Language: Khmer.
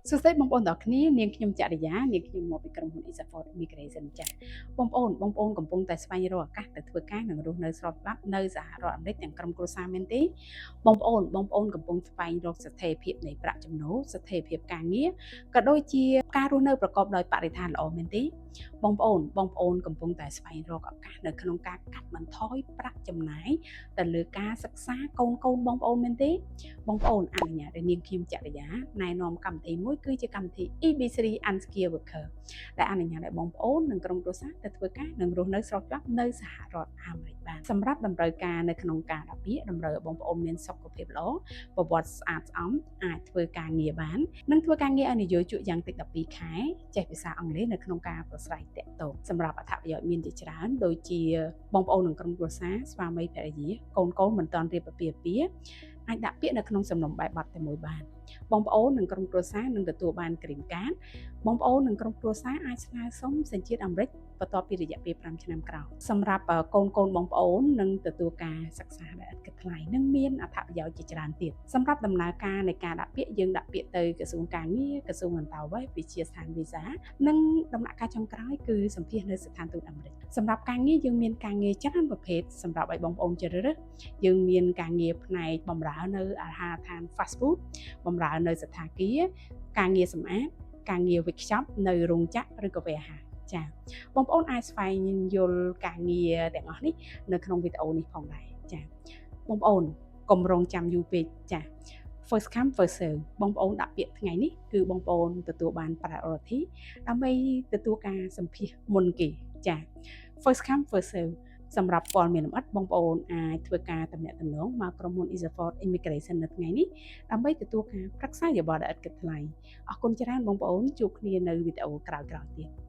សួស្តីបងប្អូនទាំងអស់គ្នានាងខ្ញុំចរិយានាងខ្ញុំមកពីក្រុមហ៊ុន Isafort Immigration ចា៎បងប្អូនកំពុងតែស្វែងរកឱកាសទៅធ្វើការនិងរស់នៅស្របច្បាប់នៅសហរដ្ឋអាមេរិកទាំងក្រុមគ្រួសារមែនទេបងប្អូនកំពុងស្វែងរកស្ថិរភាពនៃប្រាក់ចំណូលស្ថិរភាពការងារក៏ដូចជាការរស់នៅប្រកបដោយបរិស្ថានល្អមែនទេបងប្អូនកំពុងតែស្វែងរកឱកាសនៅក្នុងការកាត់បន្ថយប្រាក់ចំណាយទៅលើការសិក្សាកូនបងប្អូនមែនទេបងប្អូនអនុញ្ញាតឲ្យនាងខ្ញុំចរិយាណែនាំកម្មវិធីមួយគឺជាកម្មវិធី EB3 Unskilled Worker ដែលអនុញ្ញាតឲ្យបងប្អូននិងក្រុមគ្រួសារទៅធ្វើការនិងរស់នៅស្របច្បាប់នៅសហរដ្ឋអាមេរិកបានសម្រាប់តម្រូវការនៅក្នុងការដាក់ពាក្យតម្រូវឲ្យបងប្អូនមានសុខភាពល្អប្រវត្តិស្អាតស្អំអាចធ្វើការងារបាននិងធ្វើការងារឲ្យនយោជកយ៉ាងតិច12ខែចេះភាសាអង់គ្លេសនៅក្នុងការប្រស្រ័យទាក់ទងសម្រាប់អត្ថប្រយោជន៍មានជាច្រើនដូចជាបងប្អូននិងក្រុមគ្រួសារស្វាមីភរិយាកូនមិនទាន់រៀបអាពាហ៍ពិពាហ៍អាចដាក់ពាក្យនៅក្នុងសំណុំបែបបទតែមួយបានបងប្អូននិងក្រុមគ្រួសារនឹងទទួលបាន Green Card បងប្អូននិងក្រុមគ្រួសារអាចស្នើសុំសញ្ជាតិអាមេរិកបន្ទាប់ពីរយៈពេល5ឆ្នាំក្រោយសម្រាប់កូនបងប្អូននឹងទទួលការសិក្សាដែលឥតគិតថ្លៃនិងមានអត្ថប្រយោជន៍ជាច្រើនទៀតសម្រាប់ដំណើរការនៃការដាក់ពាក្យយើងដាក់ពាក្យទៅក្រសួងការងារក្រសួងអន្តោប្រវេសន៍វិជាស្ថានវីសានិងដំណាក់កាលចុងក្រោយគឺសម្ភាសន៍នៅស្ថានទូតអាមេរិកសម្រាប់ការងារយើងមានការងារច្រើនប្រភេទសម្រាប់ឲ្យបងប្អូនជ្រើសរើសយើងមានការងារបផ្នែកបម្រើនៅអាហារដ្ឋាន fast food បម្រើនៅសណ្ឋាគារការងារសម្អាតការងារវិកខ្ចប់នៅរោងចក្រឬក៏វេអាហារចា៎បងប្អូនអាចស្វែងយល់ការងារទាំងអស់នេះនៅក្នុងវីដេអូនេះផងដែរចា៎បងប្អូនកុំរងចាំយូរពេកចា៎ first come first serve បងប្អូនដាក់ពាក្យថ្ងៃនេះគឺបងប្អូនទទួលបាន priority ដើម្បីទទួលការសម្ភាសន៍មុនគេចា៎ first come first serve សម្រាប់ព័ត៌មានលម្អិតបងប្អូនអាចធ្វើការទំនាក់ទំនងមកក្រុមហ៊ុន Isafort Immigration នៅថ្ងៃនេះដើម្បីទទួលការប្រឹក្សាយោបល់ដែលឥតគិតថ្លៃអរគុណច្រើនបងប្អូនជួបគ្នានៅវីដេអូក្រោយៗទៀត